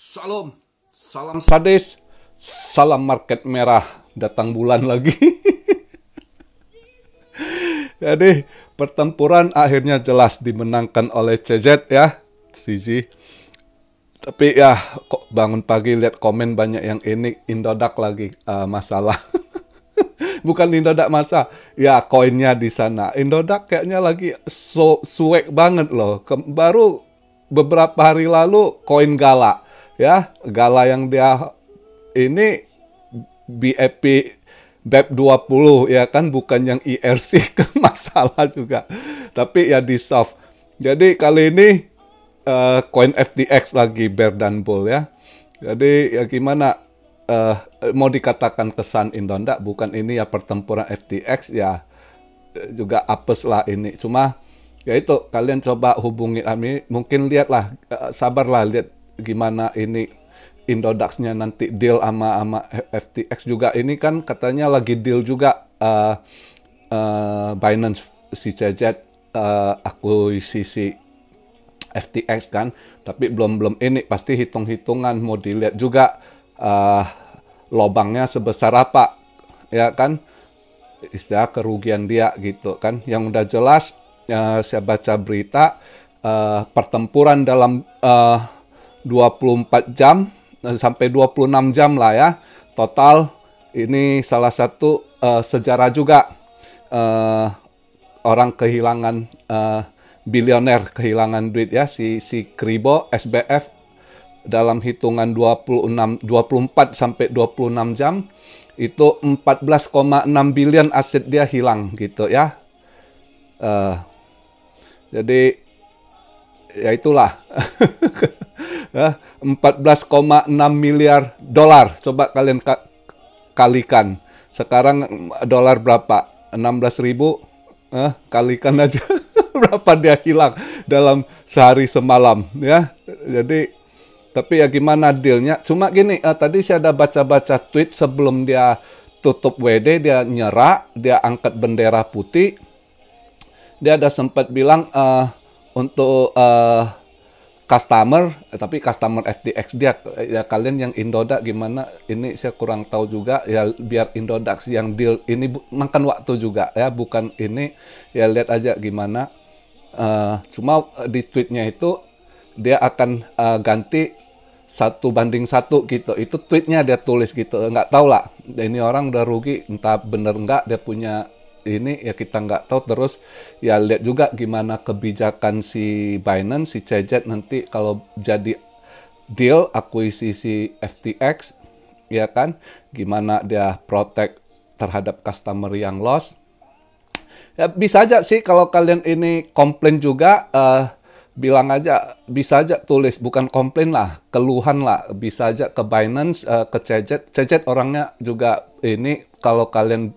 Salam, salam sadis, salam market merah, datang bulan lagi. Jadi pertempuran akhirnya jelas dimenangkan oleh CZ ya, CZ. Tapi ya kok bangun pagi lihat komen banyak yang ini Indodax lagi masalah. Bukan Indodax masa, ya koinnya di sana. Indodax kayaknya lagi suek banget loh. Baru beberapa hari lalu koin Gala ya, Gala yang dia ini BEP BEP 20 ya kan, bukan yang IRC ke masalah juga. Tapi ya di soft. Jadi kali ini koin FTX lagi bear dan bull ya. Jadi ya gimana mau dikatakan kesan Indodax, bukan ini ya pertempuran FTX ya, juga apes lah ini. Cuma ya itu kalian coba hubungi kami, mungkin lihatlah, sabarlah lihat gimana ini Indodax-nya nanti deal sama FTX juga. Ini kan katanya lagi deal juga Binance si CZ akuisisi FTX kan, tapi belum ini pasti hitung-hitungan mau dilihat juga lobangnya sebesar apa ya kan, istilah kerugian dia gitu kan. Yang udah jelas saya baca berita pertempuran dalam 24 jam sampai 26 jam lah ya total. Ini salah satu sejarah juga, orang kehilangan bilioner kehilangan duit ya, si Kribo SBF dalam hitungan 24 sampai 26 jam itu 14,6 bilion aset dia hilang gitu ya. Jadi ya itulah 14,6 miliar dolar. Coba kalian kalikan. Sekarang dolar berapa? 16.000. Kalikan aja berapa dia hilang dalam sehari semalam ya. Jadi tapi ya gimana dealnya? Cuma gini, tadi saya ada baca-baca tweet sebelum dia tutup WD, dia nyerah, dia angkat bendera putih. Dia ada sempat bilang untuk customer, tapi customer FTX dia ya, kalian yang Indodax gimana? Ini saya kurang tahu juga ya, biar Indodax yang deal ini makan waktu juga ya, bukan ini ya, lihat aja gimana. Cuma di tweetnya itu dia akan ganti 1:1 gitu. Itu tweetnya dia tulis gitu. Nggak tahu lah. Ini orang udah rugi, entah bener nggak dia punya ini ya, kita nggak tahu. Terus ya lihat juga gimana kebijakan si Binance, si CZ nanti kalau jadi deal akuisisi FTX ya kan, gimana dia protect terhadap customer yang loss. Ya bisa aja sih kalau kalian ini komplain juga, bilang aja, bisa aja tulis, bukan komplain lah, keluhan lah, bisa aja ke Binance, ke CZ. CZ orangnya juga ini, kalau kalian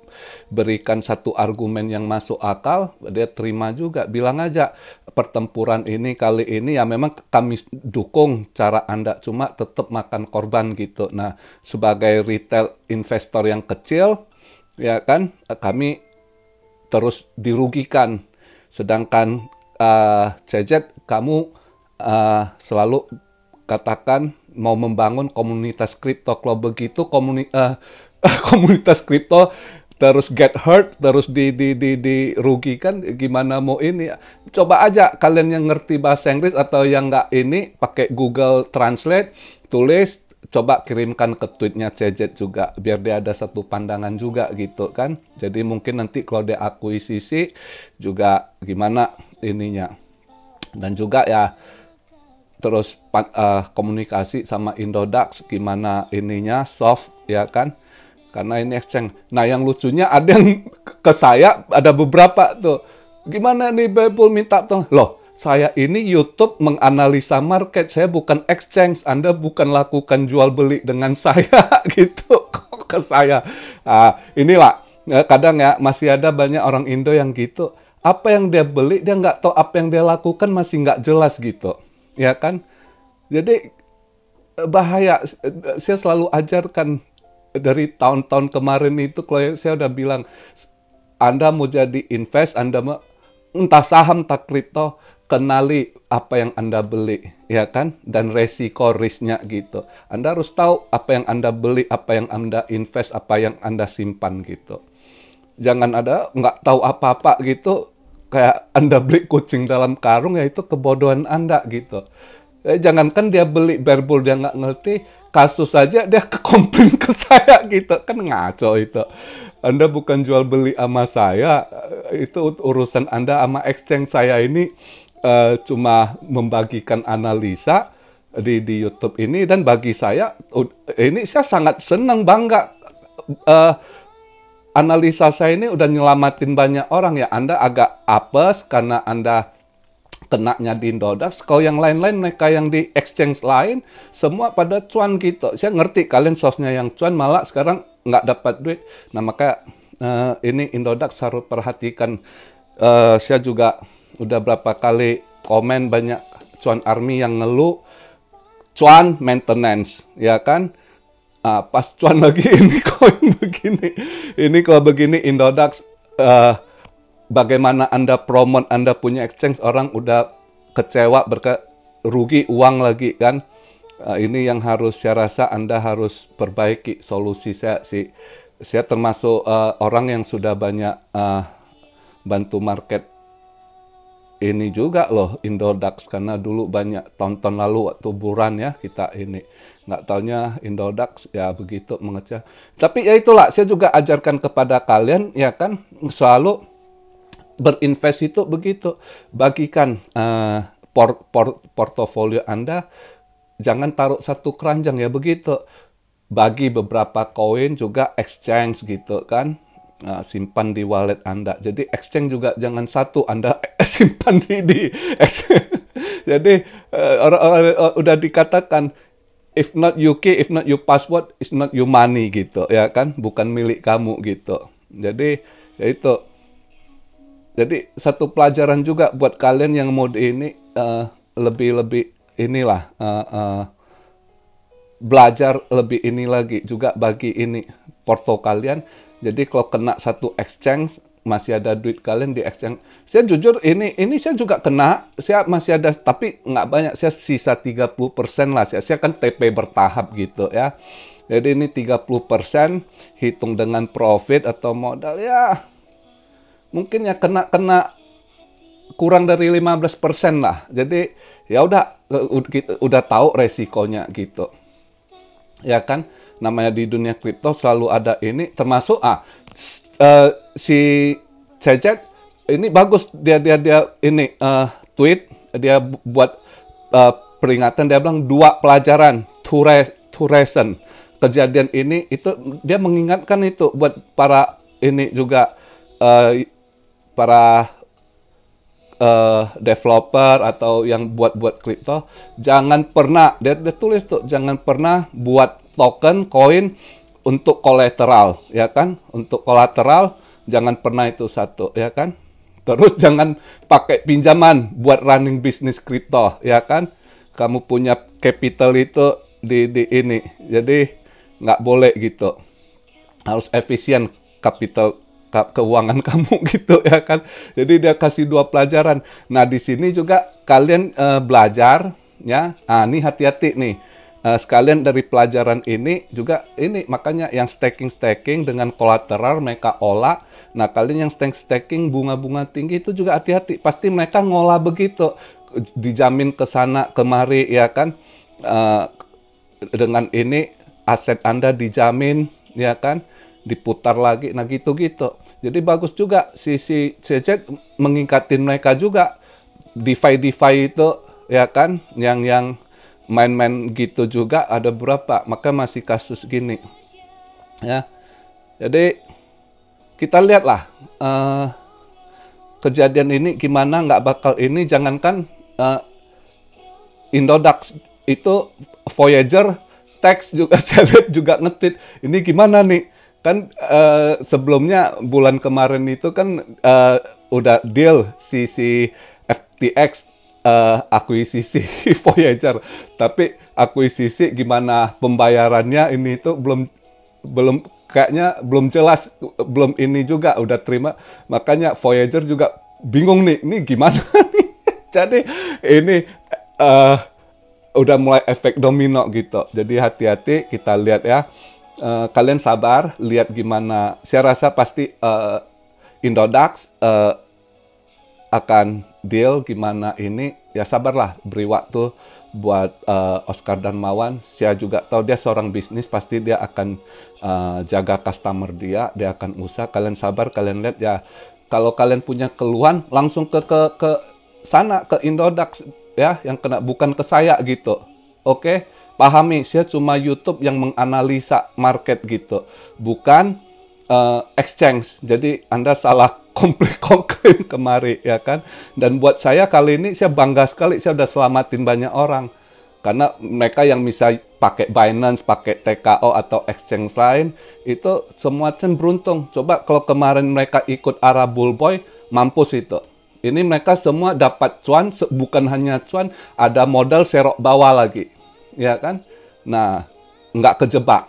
berikan satu argumen yang masuk akal, dia terima juga. Bilang aja, pertempuran ini kali ini ya memang kami dukung cara Anda, cuma tetap makan korban gitu. Nah, sebagai retail investor yang kecil, ya kan, kami terus dirugikan. Sedangkan CZ, kamu selalu katakan mau membangun komunitas kripto. Kalau begitu komunitas kripto terus get hurt, terus dirugikan, gimana mau ini? Coba aja kalian yang ngerti bahasa Inggris atau yang nggak ini, pakai Google Translate, tulis, coba kirimkan ke tweetnya CZ juga, biar dia ada satu pandangan juga gitu kan. Jadi mungkin nanti kalau dia akuisisi juga gimana ininya. Dan juga ya terus komunikasi sama Indodax gimana ininya soft ya kan, karena ini exchange. Nah yang lucunya ada yang ke saya, ada beberapa tuh, gimana nih Bebul minta tuh, loh saya ini YouTube menganalisa market, saya bukan exchange, Anda bukan lakukan jual beli dengan saya gitu ke saya. Inilah kadang ya masih ada banyak orang Indo yang gitu. Apa yang dia beli, dia nggak tahu, apa yang dia lakukan masih nggak jelas gitu, ya kan? Jadi bahaya. Saya selalu ajarkan dari tahun-tahun kemarin itu, kalau saya udah bilang, Anda mau jadi invest, Anda mau entah saham, entah kripto, kenali apa yang Anda beli, ya kan? Dan resiko risknya gitu. Anda harus tahu apa yang Anda beli, apa yang Anda invest, apa yang Anda simpan gitu. Jangan ada nggak tahu apa-apa gitu, kayak Anda beli kucing dalam karung, ya itu kebodohan Anda gitu. Jangankan dia beli berbul dia nggak ngerti, kasus aja dia komplain ke saya gitu, kan ngaco itu. Anda bukan jual beli sama saya, itu urusan Anda sama exchange. Saya ini cuma membagikan analisa di YouTube ini, dan bagi saya ini saya sangat senang, bangga. Eh, Analisa saya ini udah nyelamatin banyak orang ya. Anda agak apes karena Anda kenanya di Indodax. Kalau yang lain-lain, mereka yang di exchange lain, semua pada cuan gitu. Saya ngerti kalian sosnya yang cuan, malah sekarang nggak dapat duit. Nah, maka ini Indodax harus perhatikan. Saya juga udah berapa kali komen banyak cuan army yang ngeluh, cuan maintenance, ya kan? Pas cuan lagi ini koin begini. Ini kalau begini Indodax, bagaimana Anda promote Anda punya exchange, orang udah kecewa, rugi uang lagi kan. Ini yang harus saya rasa Anda harus perbaiki solusi saya sih. Saya termasuk orang yang sudah banyak bantu market ini juga loh, Indodax, karena dulu banyak tonton lalu waktu buran ya kita ini. Nggak taunya Indodax ya begitu mengecek. Tapi ya itulah, saya juga ajarkan kepada kalian ya kan, selalu berinvest itu begitu. Bagikan portofolio Anda, jangan taruh satu keranjang ya begitu. Bagi beberapa koin juga exchange gitu kan. Simpan di wallet Anda. Jadi exchange juga jangan satu Anda simpan di Jadi orang udah dikatakan, if not UK, if not your password, it's not your money gitu ya kan, bukan milik kamu gitu. Jadi ya itu. Jadi satu pelajaran juga buat kalian yang mode ini, lebih inilah belajar lebih ini lagi juga bagi ini porto kalian. Jadi kalau kena satu exchange, masih ada duit kalian di exchange. Saya jujur ini saya juga kena, saya masih ada, tapi nggak banyak, saya sisa 30% lah. Saya kan TP bertahap gitu ya. Jadi ini 30%, hitung dengan profit atau modal ya. Mungkin ya kena kurang dari 15% lah. Jadi ya udah tahu resikonya gitu. Ya kan? Namanya di dunia kripto selalu ada ini, termasuk si Cecet ini bagus, dia ini tweet, dia buat peringatan, dia bilang 2 pelajaran to lesson. Kejadian ini itu dia mengingatkan itu buat para ini juga para developer atau yang buat kripto, jangan pernah, dia tulis tuh, jangan pernah buat token koin untuk kolateral, ya kan? Untuk kolateral jangan pernah itu satu, ya kan? Terus jangan pakai pinjaman buat running bisnis kripto, ya kan? Kamu punya capital itu di ini, jadi nggak boleh gitu. Harus efisien capital keuangan kamu gitu ya kan. Jadi dia kasih 2 pelajaran. Nah di sini juga kalian belajar ya. Ini hati-hati nih. Sekalian dari pelajaran ini juga ini, makanya yang staking dengan kolateral mereka olah. Nah kalian yang staking bunga-bunga tinggi itu juga hati-hati. Pasti mereka ngolah begitu, dijamin ke sana kemari ya kan. Dengan ini aset Anda dijamin ya kan, diputar lagi, nah gitu-gitu. Jadi bagus juga si CC mengingkatin mereka juga. DeFi itu ya kan, yang main-main gitu juga ada berapa, maka masih kasus gini ya. Jadi kita lihatlah kejadian ini gimana, nggak bakal ini. Jangankan Indodax itu, Voyager Tech juga saya lihat juga nge-tweet, ini gimana nih kan, sebelumnya bulan kemarin itu kan udah deal si FTX akuisisi Voyager, tapi akuisisi gimana pembayarannya ini itu belum kayaknya belum jelas, belum ini juga udah terima, makanya Voyager juga bingung nih, ini gimana nih. Jadi ini eh, udah mulai efek domino gitu. Jadi hati-hati, kita lihat ya. Kalian sabar, lihat gimana. Saya rasa pasti Indodax akan deal gimana ini. Ya sabarlah, beri waktu buat Oscar Darmawan. Saya juga tahu dia seorang bisnis, pasti dia akan jaga customer dia akan usaha. Kalian sabar, kalian lihat ya. Kalau kalian punya keluhan, langsung ke sana, ke Indodax ya, yang kena, bukan ke saya gitu. Oke, pahami, saya cuma YouTube yang menganalisa market gitu, bukan exchange. Jadi Anda salah komplain kemari ya kan. Dan buat saya kali ini saya bangga sekali, saya udah selamatin banyak orang. Karena mereka yang bisa pakai Binance, pakai TKO atau exchange lain, itu semua beruntung. Coba kalau kemarin mereka ikut arah bullboy, mampus itu. Ini mereka semua dapat cuan, bukan hanya cuan, ada modal serok bawah lagi. Ya kan? Nah, nggak kejebak.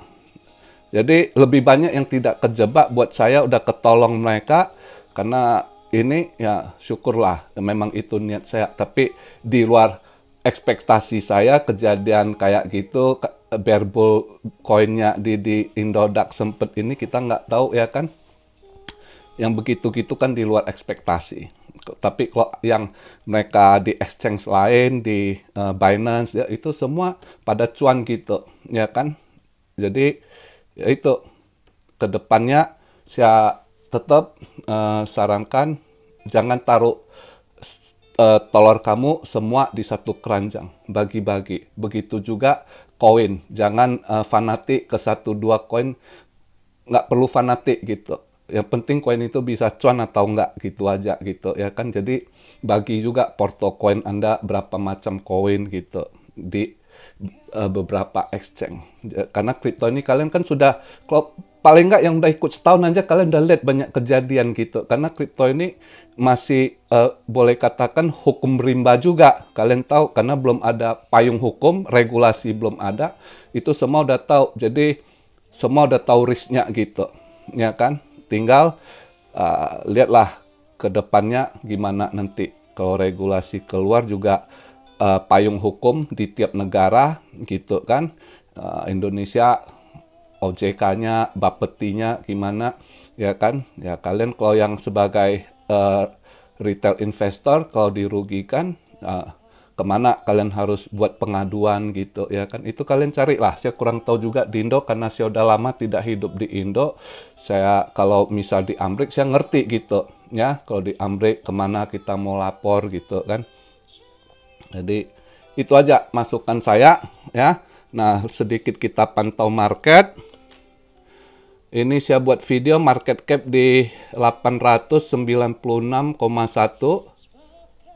Jadi lebih banyak yang tidak kejebak, buat saya udah ketolong mereka. Karena ini ya syukurlah, memang itu niat saya. Tapi di luar ekspektasi saya, kejadian kayak gitu, bear bull coinnya di Indodax sempet ini, kita nggak tahu ya kan. Yang begitu-gitu kan di luar ekspektasi. Tapi kalau yang mereka di exchange lain, di Binance, ya itu semua pada cuan gitu, ya kan. Jadi ya itu, kedepannya saya tetap sarankan jangan taruh telur kamu semua di satu keranjang, bagi-bagi. Begitu juga koin, jangan fanatik ke satu dua koin, nggak perlu fanatik gitu. Yang penting koin itu bisa cuan atau enggak, gitu aja gitu ya kan. Jadi bagi juga porto koin Anda berapa macam koin gitu di beberapa exchange. Karena kripto ini kalian kan sudah, kalau paling nggak yang udah ikut setahun aja kalian udah lihat banyak kejadian gitu. Karena kripto ini masih boleh katakan hukum rimba juga. Kalian tahu, karena belum ada payung hukum, regulasi belum ada. Itu semua udah tahu. Jadi semua udah tahu risknya gitu. Ya kan? Tinggal lihatlah ke depannya gimana nanti. Kalau regulasi keluar juga payung hukum di tiap negara gitu kan. Indonesia OJK-nya, Bapetinya gimana ya kan. Ya kalian kalau yang sebagai retail investor, kalau dirugikan kemana kalian harus buat pengaduan gitu ya kan. Itu kalian carilah. Saya kurang tahu juga di Indo, karena saya udah lama tidak hidup di Indo. Saya kalau misal di Amrik saya ngerti gitu ya. Kalau di Amrik kemana kita mau lapor gitu kan. Jadi itu aja masukan saya ya. Nah, sedikit kita pantau market. Ini saya buat video market cap di 896,1.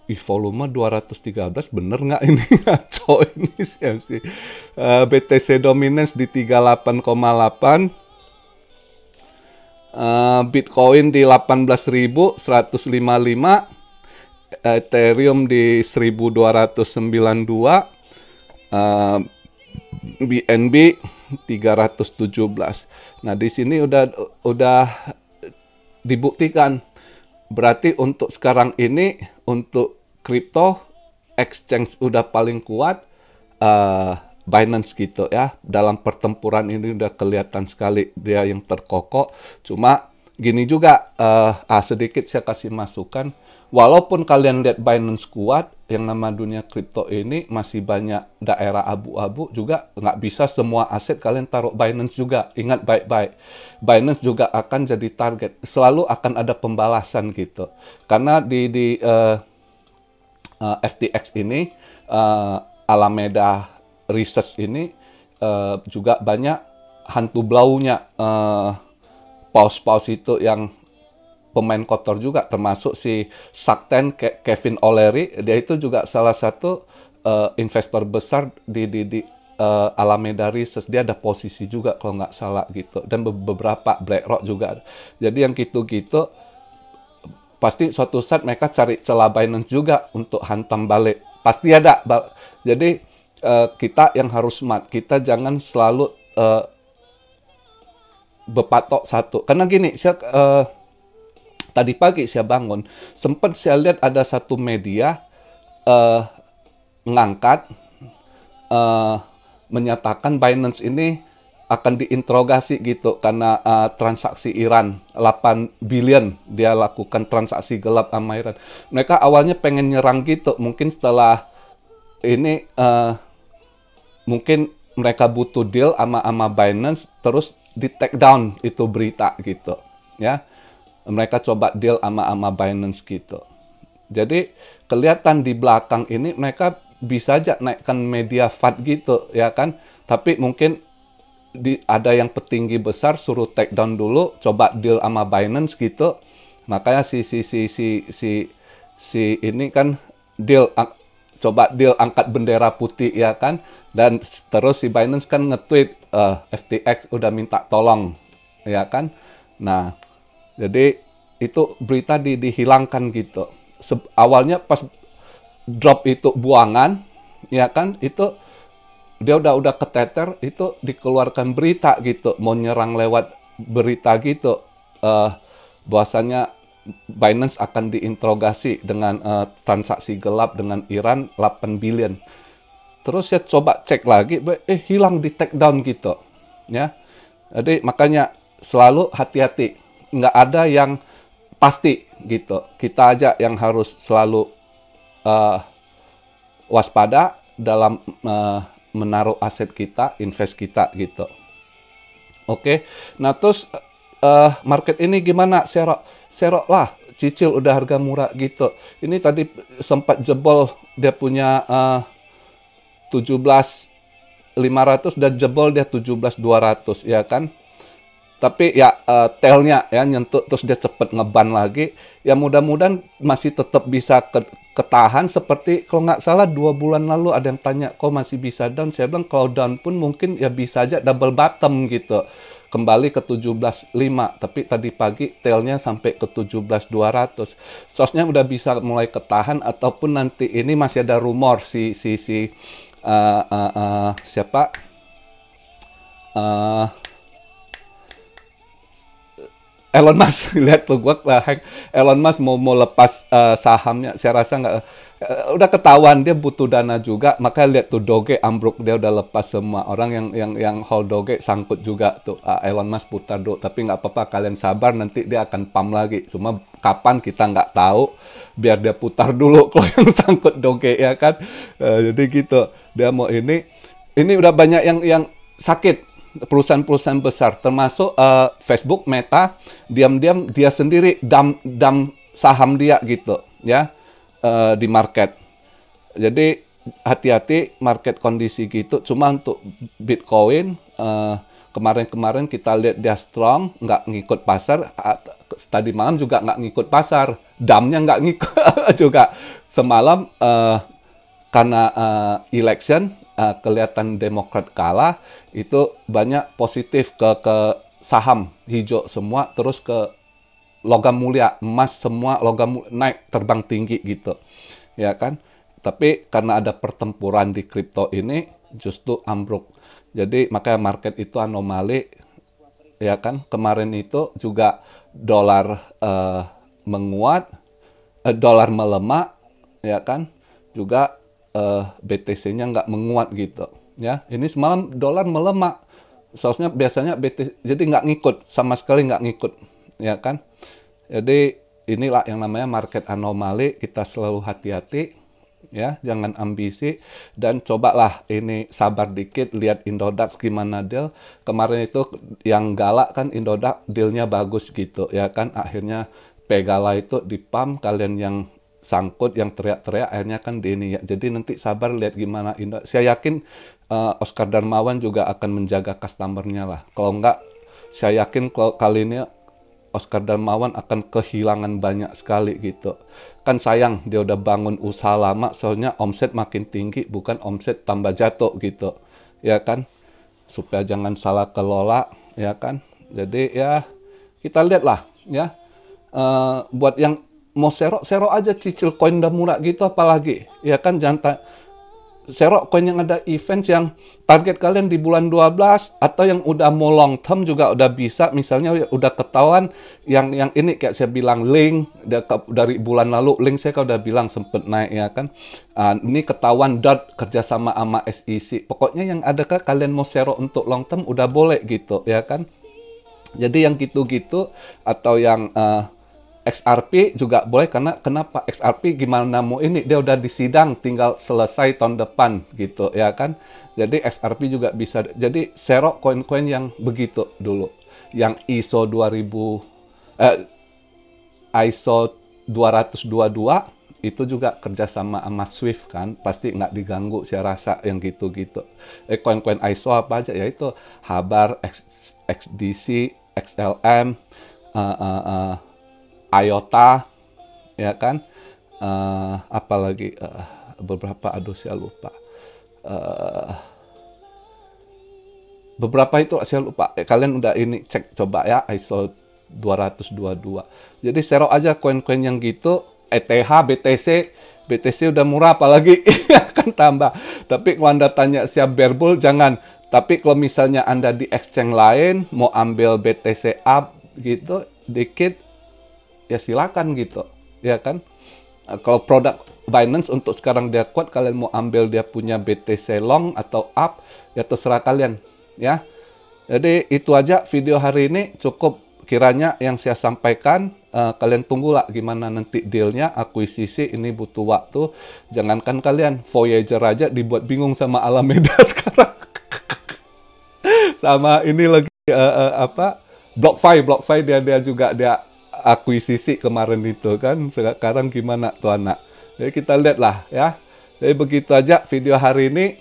Volume 213, bener nggak ini? Ngaco ini CMC. BTC dominance di 38,8. Bitcoin di 18.155. Ethereum di 1292. BNB 317. Nah, di sini udah dibuktikan. Berarti untuk sekarang ini, untuk kripto, exchange udah paling kuat Binance gitu ya. Dalam pertempuran ini udah kelihatan sekali dia yang terkokok. Cuma gini juga, sedikit saya kasih masukan. Walaupun kalian lihat Binance kuat, yang nama dunia kripto ini masih banyak daerah abu-abu juga. Nggak bisa semua aset kalian taruh Binance juga. Ingat baik-baik, Binance juga akan jadi target. Selalu akan ada pembalasan gitu. Karena di FTX ini, Alameda Research ini juga banyak hantu blaunya, paus-paus itu yang pemain kotor juga, termasuk si Shark Tank, Kevin O'Leary, dia itu juga salah satu investor besar di Alameda Research. Dia ada posisi juga kalau nggak salah gitu, dan beberapa BlackRock juga. Jadi yang gitu-gitu pasti suatu saat mereka cari celah Binance juga untuk hantam balik, pasti ada. Jadi kita yang harus smart, kita jangan selalu berpatok satu. Karena gini, saya tadi pagi saya bangun, sempat saya lihat ada satu media eh, ngangkat eh, menyatakan Binance ini akan diinterogasi gitu karena transaksi Iran 8 billion dia lakukan transaksi gelap sama Iran. Mereka awalnya pengen nyerang gitu, mungkin setelah ini mungkin mereka butuh deal sama Binance, terus di take down itu berita gitu ya. Mereka coba deal sama Binance gitu. Jadi kelihatan di belakang ini mereka bisa aja naikkan media FAT gitu ya kan. Tapi mungkin ada yang petinggi besar suruh take down dulu, coba deal sama Binance gitu. Makanya si ini kan coba deal angkat bendera putih ya kan. Dan terus si Binance kan nge-tweet FTX udah minta tolong ya kan. Nah, jadi itu berita dihilangkan gitu. Awalnya pas drop itu buangan ya kan, itu dia udah keteter, itu dikeluarkan berita gitu, mau nyerang lewat berita gitu, bahwasanya Binance akan diinterogasi dengan transaksi gelap dengan Iran 8 billion. Terus saya coba cek lagi, hilang di take down gitu ya. Jadi makanya selalu hati-hati, nggak ada yang pasti gitu, kita aja yang harus selalu waspada dalam menaruh aset kita, invest kita gitu. Oke, nah terus market ini gimana? Serok lah, cicil udah harga murah gitu. Ini tadi sempat jebol, dia punya 17.500 dan jebol dia 17.200 ya kan. Tapi ya tailnya ya nyentuh terus dia cepet ngeban lagi. Ya mudah-mudahan masih tetap bisa ketahan seperti kalau nggak salah 2 bulan lalu ada yang tanya kok masih bisa down. Saya bilang kalau down pun mungkin ya bisa aja double bottom gitu. Kembali ke 17.5, tapi tadi pagi tailnya sampai ke 17.200. Sosnya udah bisa mulai ketahan ataupun nanti ini masih ada rumor siapa Elon Musk. Lihat tuh gua hack Elon Musk mau lepas sahamnya. Saya rasa nggak udah ketahuan dia butuh dana juga. Maka lihat tuh Doge ambruk, dia udah lepas semua. Orang yang hold Doge sangkut juga tuh. Elon Musk putar dulu, tapi nggak apa-apa, kalian sabar, nanti dia akan pump lagi. Cuma kapan kita nggak tahu. Biar dia putar dulu kalau yang sangkut Doge ya kan. Jadi gitu. Dia mau ini udah banyak yang sakit. Perusahaan-perusahaan besar termasuk Facebook, Meta, diam-diam dia sendiri dam saham dia gitu ya di market. Jadi hati-hati market kondisi gitu. Cuma untuk Bitcoin kemarin-kemarin kita lihat dia strong, nggak ngikut pasar. Tadi malam juga nggak ngikut pasar, damnya nggak ngikut juga. Semalam karena election kelihatan Demokrat kalah, itu banyak positif ke saham hijau semua, terus ke logam mulia, emas semua logam naik terbang tinggi gitu ya kan. Tapi karena ada pertempuran di kripto ini justru ambruk. Jadi makanya market itu anomali ya kan. Kemarin itu juga dolar menguat, dolar melemah ya kan, juga BTC-nya nggak menguat gitu ya. Ini semalam dolar melemah, seharusnya biasanya BTC jadi nggak ngikut, sama sekali nggak ngikut ya kan. Jadi inilah yang namanya market anomali. Kita selalu hati-hati ya, jangan ambisi, dan cobalah ini sabar dikit, lihat Indodax gimana deal. Kemarin itu yang galak kan Indodax dealnya bagus gitu ya kan, akhirnya Pegala itu di pump, kalian yang sangkut, yang teriak-teriak, akhirnya kan di ini ya. Jadi nanti sabar lihat gimana Indo. Saya yakin Oscar Darmawan juga akan menjaga customernya lah. Kalau enggak, saya yakin kalau kali ini Oscar Darmawan akan kehilangan banyak sekali gitu. Kan sayang dia udah bangun usaha lama, soalnya omset makin tinggi, bukan omset tambah jatuh gitu. Ya kan? Supaya jangan salah kelola, ya kan? Jadi ya kita lihat lah ya. Buat yang mau serok aja, cicil koin udah murah gitu, apalagi ya kan. Jangan Serok coin yang ada event yang target kalian di bulan 12 atau yang udah mau long term juga udah bisa. Misalnya udah ketahuan yang ini kayak saya bilang link dari bulan lalu link saya udah bilang sempet naik ya kan. Ini ketahuan dot kerjasama sama SEC. Pokoknya yang adakah kalian mau serok untuk long term udah boleh gitu ya kan. Jadi yang gitu-gitu atau yang XRP juga boleh karena kenapa XRP gimana mau ini dia udah disidang tinggal selesai tahun depan gitu ya kan. Jadi XRP juga bisa. Jadi serok koin-koin yang begitu dulu. Yang ISO 222 itu juga kerjasama sama Swift kan, pasti nggak diganggu saya rasa yang gitu-gitu. Koin-koin ISO apa aja ya itu Habar, XDC, XLM, IOTA, ya kan? Apalagi beberapa, aduh saya lupa. Beberapa itu saya lupa. Kalian udah ini cek coba ya ISO 222. Jadi serok aja koin-koin yang gitu. ETH, BTC udah murah apalagi akan tambah. Tapi kalau Anda tanya siap bear bull jangan. Tapi kalau misalnya Anda di exchange lain mau ambil BTC up gitu dikit ya silakan gitu, ya kan? Kalau produk Binance untuk sekarang dia kuat, kalian mau ambil dia punya BTC long atau up, ya terserah kalian, ya. Jadi itu aja video hari ini, cukup kiranya yang saya sampaikan. Kalian tunggulah gimana nanti dealnya, akuisisi ini butuh waktu. Jangankan kalian, Voyager aja dibuat bingung sama Alameda sekarang. Sama ini lagi BlockFi dia juga dia akuisisi kemarin itu kan. Sekarang gimana tuh anak? Jadi kita lihat lah ya. Jadi begitu aja video hari ini.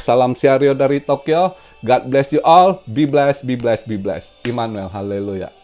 Salam Siario dari Tokyo. God bless you all. Be blessed, be blessed, be blessed. Immanuel, haleluya.